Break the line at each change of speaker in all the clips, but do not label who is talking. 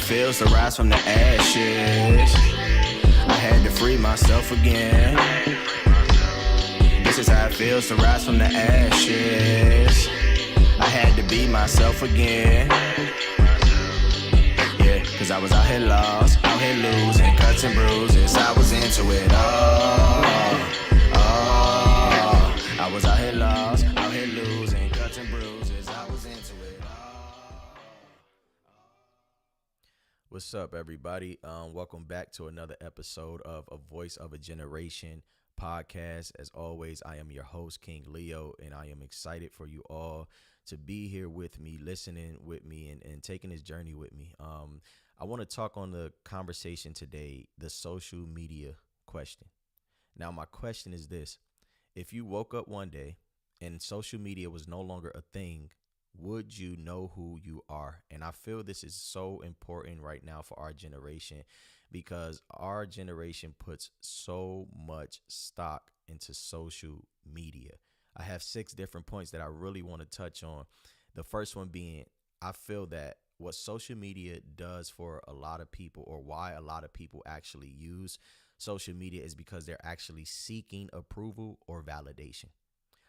it feels to rise from the ashes. I had to free myself again. This is how it feels to rise from the ashes. I had to be myself again. Yeah, cause I was out here lost, out here losing, cuts and bruises. I was into it all. I was out here lost, out here losing, cuts and bruises. I was into it all.
What's up, everybody? Welcome back to another episode of A Voice of a Generation podcast. As always, I am your host, King Leo, and I am excited for you all to be here with me, listening with me, and taking this journey with me. I want to talk on the conversation today, the social media question. Now, my question is this. If you woke up one day and social media was no longer a thing, would you know who you are? And I feel this is so important right now for our generation because our generation puts so much stock into social media. I have 6 different points that I really want to touch on. The first one being, I feel that what social media does for a lot of people, or why a lot of people actually use social media, is because they're actually seeking approval or validation.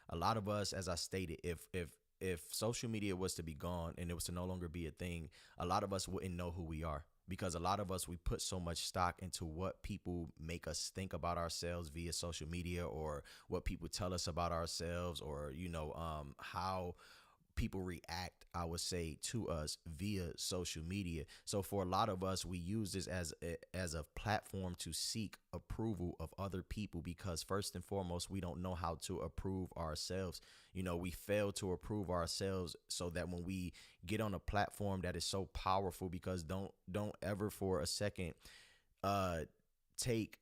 A lot of us, as I stated, if social media was to be gone and it was to no longer be a thing, a lot of us wouldn't know who we are, because a lot of us, we put so much stock into what people make us think about ourselves via social media, or what people tell us about ourselves, or how people react, I would say, to us via social media. So for a lot of us, we use this as a platform to seek approval of other people, because first and foremost, we don't know how to approve ourselves. We fail to approve ourselves, so that when we get on a platform that is so powerful, because don't ever for a second take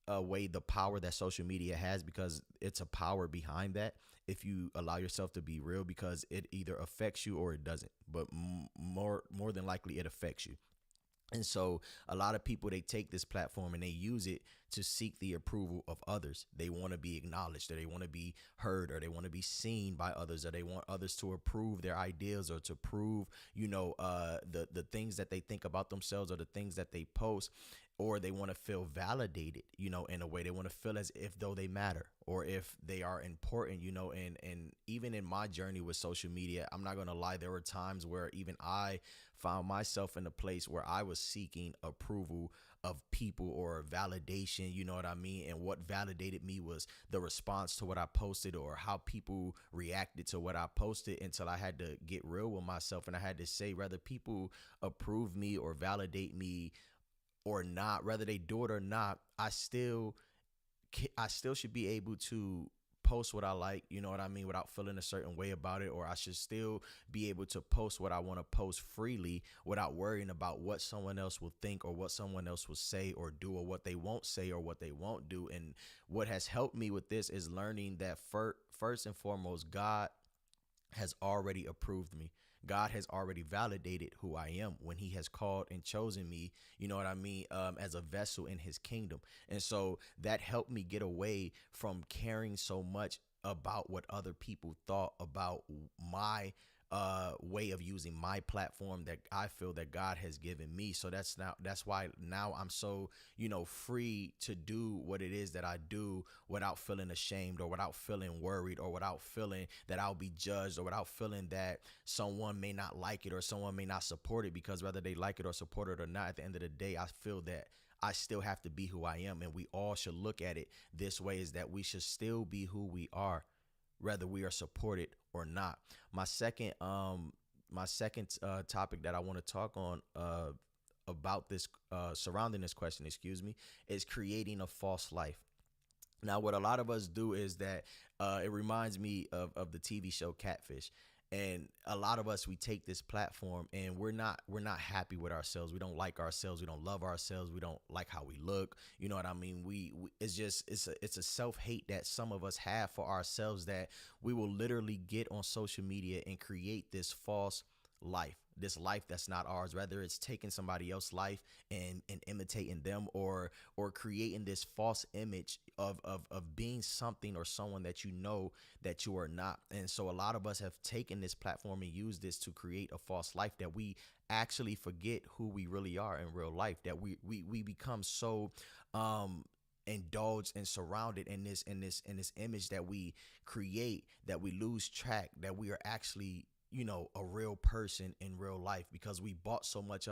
away the power that social media has, because it's a power behind that, if you allow yourself to be real, because it either affects you or it doesn't, but more than likely it affects you. And so a lot of people, they take this platform and they use it to seek the approval of others. They want to be acknowledged, or they want to be heard, or they want to be seen by others, or they want others to approve their ideas, or to prove, the things that they think about themselves, or the things that they post. Or they want to feel validated, in a way. They want to feel as if though they matter, or if they are important, and even in my journey with social media, I'm not going to lie, there were times where even I found myself in a place where I was seeking approval of people, or validation, you know what I mean? And what validated me was the response to what I posted, or how people reacted to what I posted, until I had to get real with myself. And I had to say, whether people approve me or validate me or not, whether they do it or not, I still should be able to post what I like, you know what I mean, without feeling a certain way about it. Or I should still be able to post what I want to post freely, without worrying about what someone else will think, or what someone else will say or do, or what they won't say or what they won't do. And what has helped me with this is learning that first and foremost, God has already approved me. God has already validated who I am when he has called and chosen me, you know what I mean, as a vessel in his kingdom. And so that helped me get away from caring so much about what other people thought about my way of using my platform that I feel that God has given me. So that's why now I'm so, free to do what it is that I do, without feeling ashamed, or without feeling worried, or without feeling that I'll be judged, or without feeling that someone may not like it, or someone may not support it. Because whether they like it or support it or not, at the end of the day, I feel that I still have to be who I am. And we all should look at it this way, is that we should still be who we are, whether we are supported or not. My second topic that I want to talk on about this surrounding this question, is creating a false life. Now, what a lot of us do is that it reminds me of the TV show Catfish. And a lot of us, we take this platform and we're not happy with ourselves. We don't like ourselves. We don't love ourselves. We don't like how we look. You know what I mean? It's a self-hate that some of us have for ourselves, that we will literally get on social media and create this false life. this life that's not ours, whether it's taking somebody else's life and imitating them, or creating this false image of being something or someone that you know that you are not. And so a lot of us have taken this platform and used this to create a false life that we actually forget who we really are in real life, that we become so indulged and surrounded in this image that we create, that we lose track that we are actually, a real person in real life, because we bought so much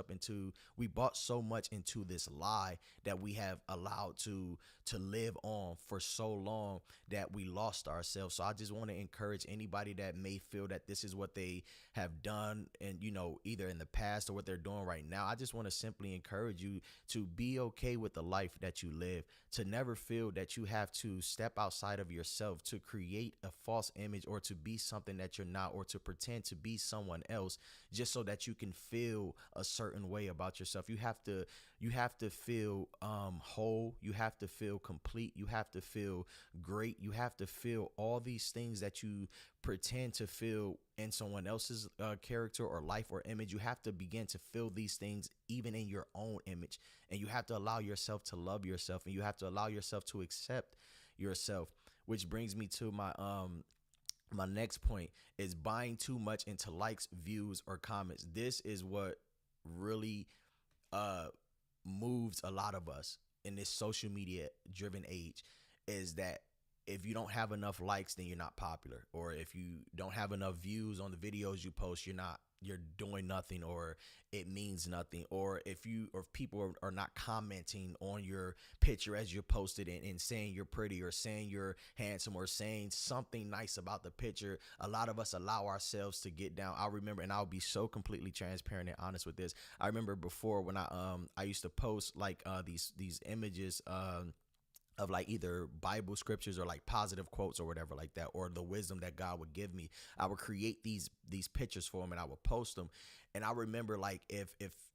into this lie that we have allowed to live on for so long that we lost ourselves. So I just want to encourage anybody that may feel that this is what they have done, and either in the past or what they're doing right now. I just want to simply encourage you to be okay with the life that you live, to never feel that you have to step outside of yourself to create a false image, or to be something that you're not, or to pretend to be someone else just so that you can feel a certain way about yourself. You have to feel whole. You have to feel complete. You have to feel great. You have to feel all these things that you pretend to feel in someone else's character or life or image. You have to begin to feel these things even in your own image, and you have to allow yourself to love yourself, and you have to allow yourself to accept yourself. Which brings me to my next point, is buying too much into likes, views, or comments. This is what really moves a lot of us in this social media driven age, is that if you don't have enough likes, then you're not popular. Or if you don't have enough views on the videos you post, you're doing nothing, or it means nothing. Or if people are not commenting on your picture as you posted it, and saying you're pretty, or saying you're handsome, or saying something nice about the picture, a lot of us allow ourselves to get down. I remember, and I'll be so completely transparent and honest with this. I remember before, when I used to post like these images of like either Bible scriptures or like positive quotes or whatever like that, or the wisdom that God would give me. I would create these pictures for him, and I would post them. And I remember, like, if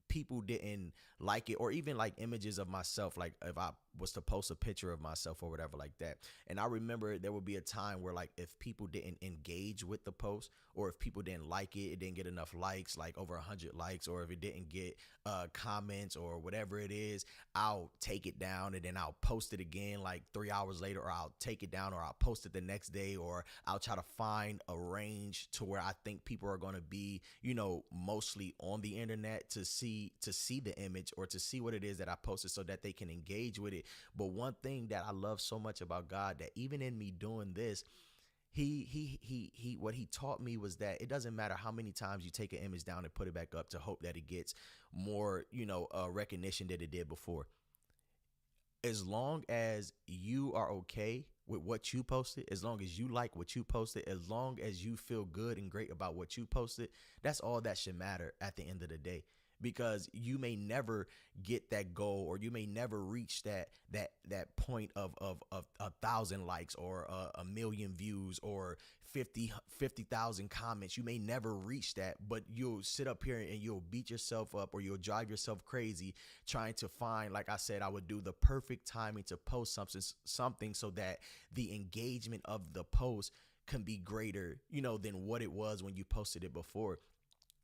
people didn't like it, or even like images of myself, like if I was to post a picture of myself or whatever like that, and I remember there would be a time where, like, if people didn't engage with the post, or if people didn't like it didn't get enough likes, like over 100 likes, or if it didn't get comments or whatever it is, I'll take it down, and then I'll post it again like 3 hours later, or I'll take it down, or I'll post it the next day, or I'll try to find a range to where I think people are going to be, mostly on the internet to see the image, or to see what it is that I posted, so that they can engage with it. But one thing that I love so much about God, that even in me doing this, he what he taught me was that it doesn't matter how many times you take an image down and put it back up to hope that it gets more, recognition than it did before. As long as you are okay with what you posted, as long as you like what you posted, as long as you feel good and great about what you posted, that's all that should matter at the end of the day. Because you may never get that goal, or you may never reach that point of 1,000 likes, or a million views, or 50,000 comments. You may never reach that, but you'll sit up here and you'll beat yourself up, or you'll drive yourself crazy trying to find, like I said, I would do the perfect timing to post something so that the engagement of the post can be greater, than what it was when you posted it before.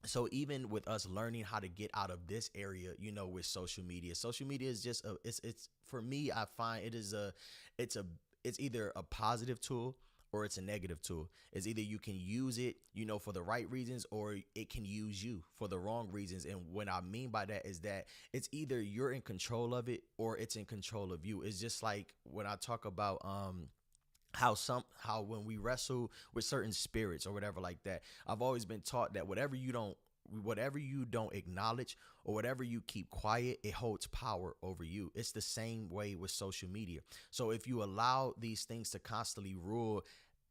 So even with us learning how to get out of this area, with social media is just it's for me, I find it's either a positive tool or it's a negative tool. It's either you can use it, for the right reasons, or it can use you for the wrong reasons. And what I mean by that is that it's either you're in control of it, or it's in control of you. It's just like when I talk about how when we wrestle with certain spirits or whatever like that, I've always been taught that whatever you don't acknowledge, or whatever you keep quiet, it holds power over you. It's the same way with social media. So if you allow these things to constantly rule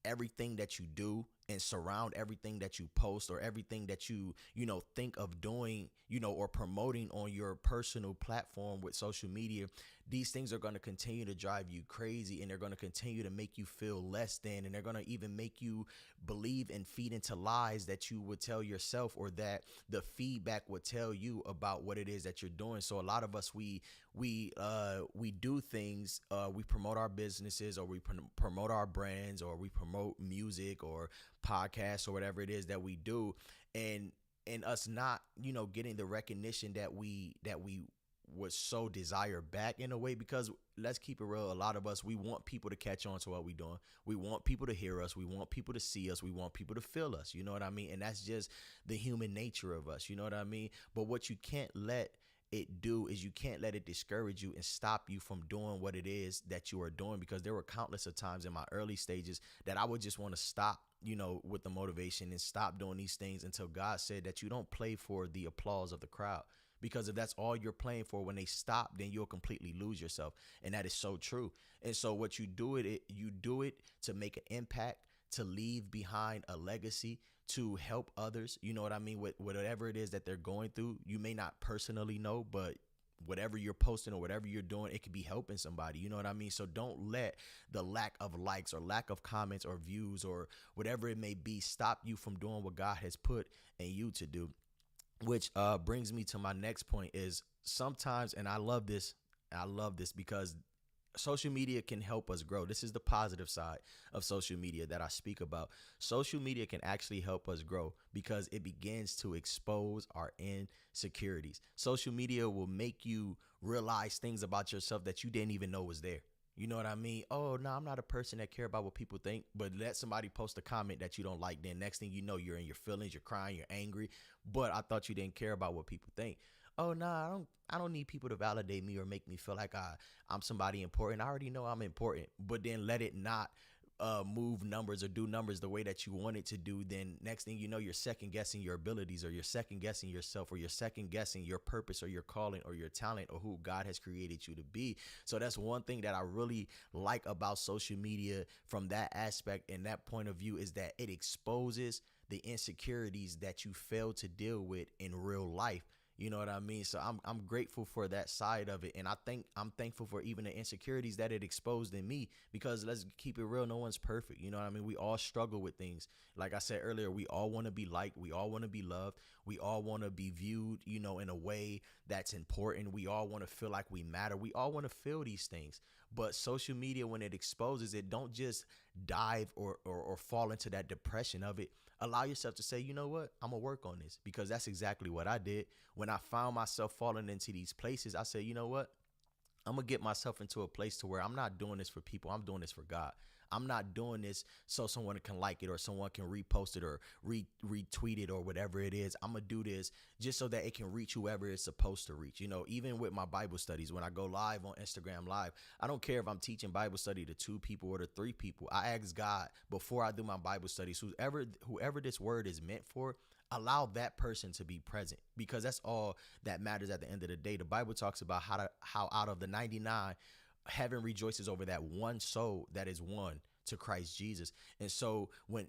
everything that you do, and surround everything that you post, or everything that you think of doing, or promoting on your personal platform with social media, these things are going to continue to drive you crazy, and they're going to continue to make you feel less than, and they're going to even make you believe and feed into lies that you would tell yourself, or that the feedback would tell you about what it is that you're doing. So a lot of us, we do things, we promote our businesses, or we promote our brands, or we promote music or podcasts, or whatever it is that we do, and and us not, getting the recognition that we would so desire back in a way. Because let's keep it real, a lot of us, we want people to catch on to what we're doing. We want people to hear us. We want people to see us. We want people to feel us. You know what I mean? And that's just the human nature of us. You know what I mean? But what you can't let it do is you can't let it discourage you and stop you from doing what it is that you are doing. Because there were countless of times in my early stages that I would just want to stop, with the motivation and stop doing these things until God said that you don't play for the applause of the crowd. Because if that's all you're playing for, when they stop, then you'll completely lose yourself. And that is so true. And so what you do it to make an impact, to leave behind a legacy, to help others, you know what I mean, with whatever it is that they're going through. You may not personally know, but whatever you're posting or whatever you're doing, it could be helping somebody. You know what I mean? So don't let the lack of likes or lack of comments or views or whatever it may be stop you from doing what God has put in you to do. Which brings me to my next point is sometimes, and I love this because social media can help us grow. This is the positive side of social media that I speak about. Social media can actually help us grow because it begins to expose our insecurities. Social media will make you realize things about yourself that you didn't even know was there. You know what I mean? Oh, no, I'm not a person that care about what people think, but let somebody post a comment that you don't like. Then next thing you know, you're in your feelings, you're crying, you're angry, but I thought you didn't care about what people think. Oh, no, I don't need people to validate me or make me feel like I'm somebody important. I already know I'm important, but then let it not move numbers or do numbers the way that you want it to do. Then next thing you know, you're second guessing your abilities, or you're second guessing yourself, or you're second guessing your purpose or your calling or your talent or who God has created you to be. So that's one thing that I really like about social media from that aspect and that point of view, is that it exposes the insecurities that you fail to deal with in real life. You know what I mean? So I'm grateful for that side of it. And I'm thankful for even the insecurities that it exposed in me, because let's keep it real. No one's perfect. You know what I mean? We all struggle with things. Like I said earlier, we all want to be liked. We all want to be loved. We all want to be viewed, in a way that's important. We all want to feel like we matter. We all want to feel these things. But social media, when it exposes it, don't just dive or fall into that depression of it. Allow yourself to say, you know what, I'm going to work on this, because that's exactly what I did. When I found myself falling into these places, I said, you know what, I'm going to get myself into a place to where I'm not doing this for people. I'm doing this for God. I'm not doing this so someone can like it or someone can repost it or retweet it or whatever it is. I'm going to do this just so that it can reach whoever it's supposed to reach. Even with my Bible studies, when I go live on Instagram Live, I don't care if I'm teaching Bible study to 2 people or to 3 people. I ask God before I do my Bible studies, whoever this word is meant for, allow that person to be present, because that's all that matters at the end of the day. The Bible talks about how out of the 99, heaven rejoices over that one soul that is won to Christ Jesus. And so when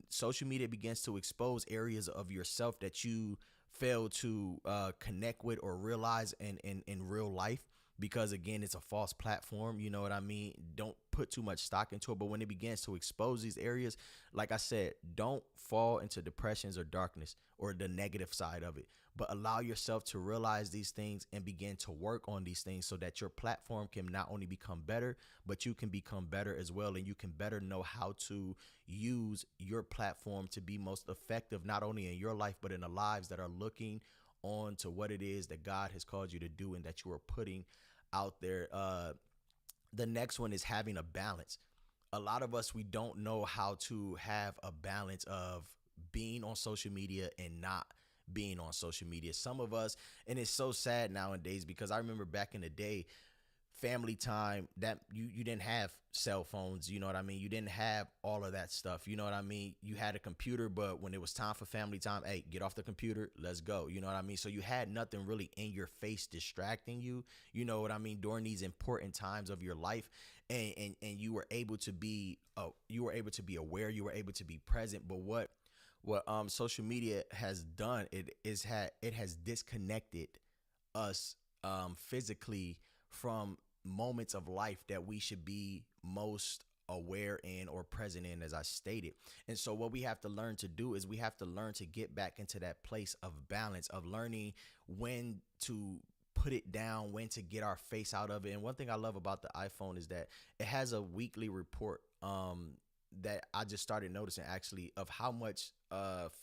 social media begins to expose areas of yourself that you fail to connect with or realize in real life, because again, it's a false platform, you know what I mean? Don't put too much stock into it. But when it begins to expose these areas, like I said, don't fall into depressions or darkness or the negative side of it, but allow yourself to realize these things and begin to work on these things so that your platform can not only become better, but you can become better as well. And you can better know how to use your platform to be most effective, not only in your life, but in the lives that are looking on to what it is that God has called you to do and that you are putting out there. The next one is having a balance. A lot of us, we don't know how to have a balance of being on social media and not being on social media. Some of us, and it's so sad nowadays, because I remember back in the day, family time, that you didn't have cell phones, you know what I mean? You didn't have all of that stuff, you know what I mean? You had a computer, but when it was time for family time, hey, get off the computer, let's go, you know what I mean? So you had nothing really in your face distracting you, you know what I mean, during these important times of your life. And you were able to be aware, you were able to be present. But what social media has done, it has disconnected us physically from moments of life that we should be most aware in or present in, as I stated. And so what we have to learn to do is we have to learn to get back into that place of balance, of learning when to put it down, when to get our face out of it. And one thing I love about the iPhone is that it has a weekly report that I just started noticing actually of how much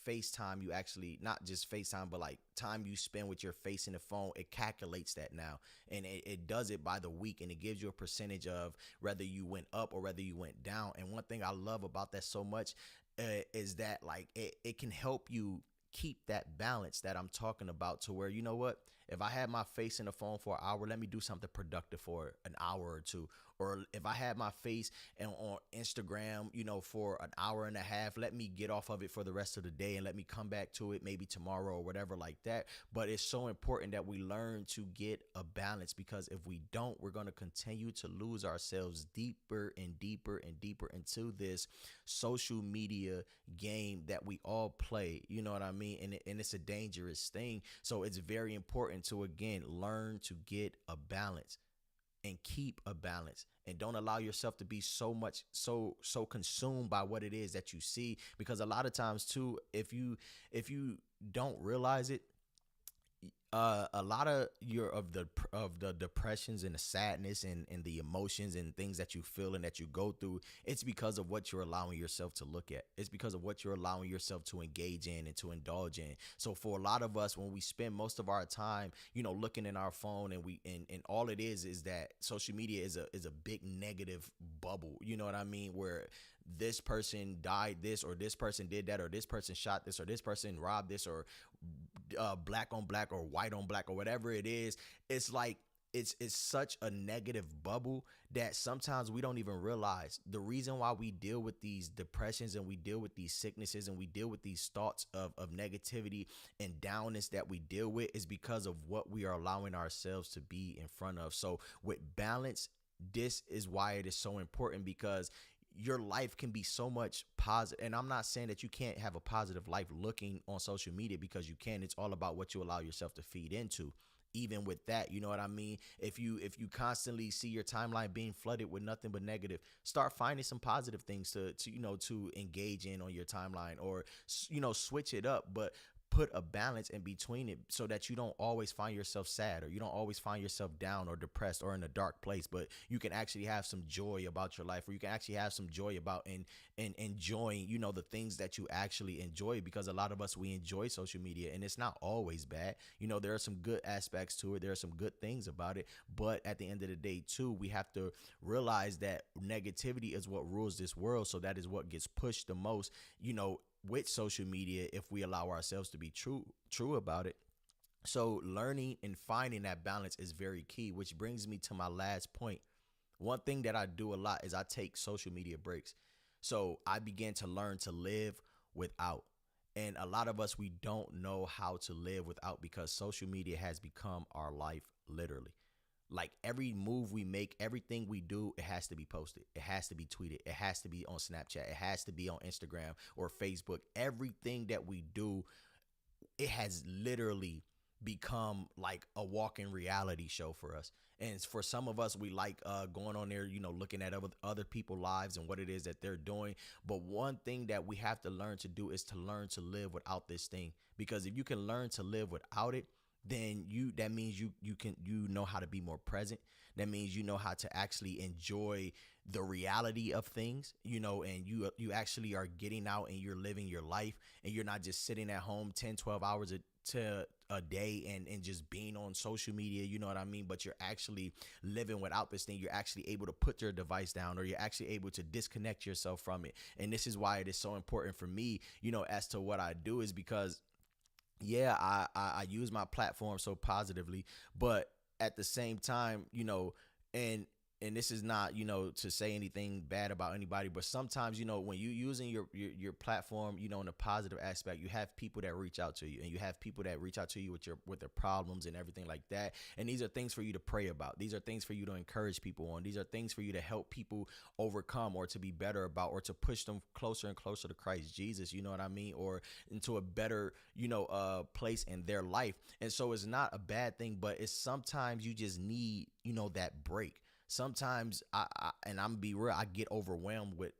FaceTime you actually, not just FaceTime, but like time you spend with your face in the phone, it calculates that now. And it does it by the week, and it gives you a percentage of whether you went up or whether you went down. And one thing I love about that so much is that like it can help you keep that balance that I'm talking about, to where, you know what, if I had my face in the phone for an hour, let me do something productive for an hour or two. Or if I had my face on Instagram, for an hour and a half, let me get off of it for the rest of the day and let me come back to it maybe tomorrow or whatever like that. But it's so important that we learn to get a balance, because if we don't, we're going to continue to lose ourselves deeper and deeper and deeper into this social media game that we all play. You know what I mean? And it's a dangerous thing. So it's very important to, again, learn to get a balance and keep a balance, and don't allow yourself to be so consumed by what it is that you see. Because a lot of times too, if you don't realize it, a lot of the depressions and the sadness and the emotions and things that you feel and that you go through, it's because of what you're allowing yourself to look at. It's because of what you're allowing yourself to engage in and to indulge in. So for a lot of us, when we spend most of our time, looking in our phone, and all it is that social media is a big negative bubble. You know what I mean? Where this person died this, or this person did that, or this person shot this, or this person robbed this, or black on black, or white on black, or whatever it is. It's like it's such a negative bubble that sometimes we don't even realize the reason why we deal with these depressions, and we deal with these sicknesses, and we deal with these thoughts of negativity and downness that we deal with, is because of what we are allowing ourselves to be in front of. So with balance, this is why it is so important, because your life can be so much positive. And I'm not saying that you can't have a positive life looking on social media, because you can. It's all about what you allow yourself to feed into. Even with that, you know what I mean? If you constantly see your timeline being flooded with nothing but negative, start finding some positive things to engage in on your timeline, or switch it up, but put a balance in between it, so that you don't always find yourself sad, or you don't always find yourself down or depressed or in a dark place, but you can actually have some joy about your life, or you can actually have some joy about and enjoying, the things that you actually enjoy. Because a lot of us, we enjoy social media, and it's not always bad. There are some good aspects to it. There are some good things about it. But at the end of the day too, we have to realize that negativity is what rules this world. So that is what gets pushed the most, with social media, if we allow ourselves to be true about it. So learning and finding that balance is very key, which brings me to my last point. One thing that I do a lot is I take social media breaks. So I began to learn to live without. And a lot of us, we don't know how to live without, because social media has become our life, literally. Like every move we make, everything we do, it has to be posted. It has to be tweeted. It has to be on Snapchat. It has to be on Instagram or Facebook. Everything that we do, it has literally become like a walking reality show for us. And for some of us, we like going on there, looking at other people's lives and what it is that they're doing. But one thing that we have to learn to do is to learn to live without this thing. Because if you can learn to live without it, then that means you know how to be more present. That means you know how to actually enjoy the reality of things, and you actually are getting out and you're living your life, and you're not just sitting at home 10-12 hours a day and just being on social media, you know what I mean? But you're actually living without this thing. You're actually able to put your device down, or you're actually able to disconnect yourself from it. And this is why it is so important for me, as to what I do, is because yeah, I use my platform so positively, but at the same time, and this is not, to say anything bad about anybody, but sometimes, when you using your platform, in a positive aspect, you have people that reach out to you, and you have people that reach out to you with their problems and everything like that. And these are things for you to pray about. These are things for you to encourage people on. These are things for you to help people overcome, or to be better about, or to push them closer and closer to Christ Jesus. You know what I mean? Or into a better, place in their life. And so it's not a bad thing, but it's sometimes you just need, that break. Sometimes and I'm be real, I get overwhelmed with,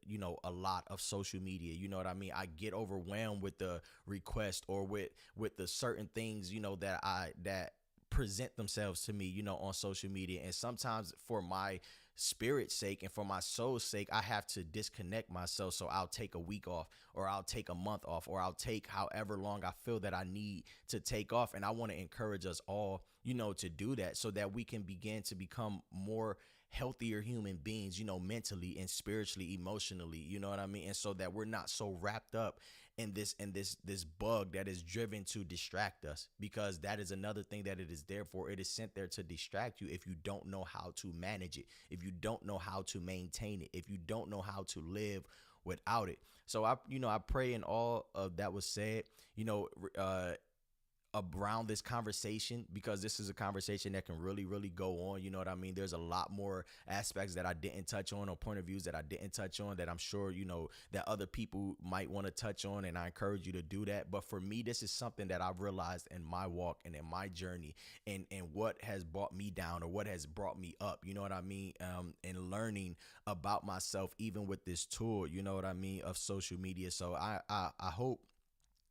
a lot of social media. You know what I mean? I get overwhelmed with the request, or with the certain things, that present themselves to me, on social media. And sometimes for my spirit's sake and for my soul's sake, I have to disconnect myself. So I'll take a week off, or I'll take a month off, or I'll take however long I feel that I need to take off. And I want to encourage us all, to do that, so that we can begin to become more healthier human beings, mentally and spiritually, emotionally, you know what I mean? And so that we're not so wrapped up in this bug that is driven to distract us, because that is another thing that it is there for. It is sent there to distract you if you don't know how to manage it, if you don't know how to maintain it, if you don't know how to live without it. So I pray in all of that was said, around this conversation, because this is a conversation that can really, really go on. You know what I mean? There's a lot more aspects that I didn't touch on, or point of views that I didn't touch on, that I'm sure, that other people might want to touch on. And I encourage you to do that. But for me, this is something that I've realized in my walk and in my journey, and what has brought me down or what has brought me up, you know what I mean? And learning about myself, even with this tool, you know what I mean, of social media. So I hope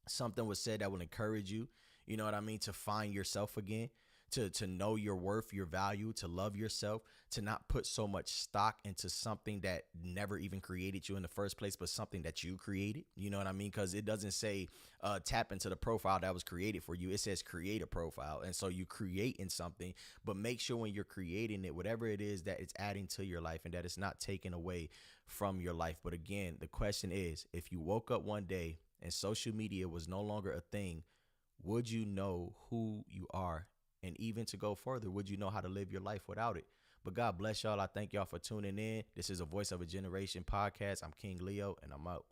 something was said that will encourage you, you know what I mean, to find yourself again, to know your worth, your value, to love yourself, to not put so much stock into something that never even created you in the first place, but something that you created. You know what I mean? Because it doesn't say tap into the profile that was created for you. It says create a profile. And so you create in something, but make sure when you're creating it, whatever it is, that it's adding to your life and that it's not taken away from your life. But again, the question is, if you woke up one day and social media was no longer a thing, would you know who you are? And even to go further, would you know how to live your life without it? But God bless y'all. I thank y'all for tuning in. This is a Voice of a Generation podcast. I'm King Leo, and I'm out.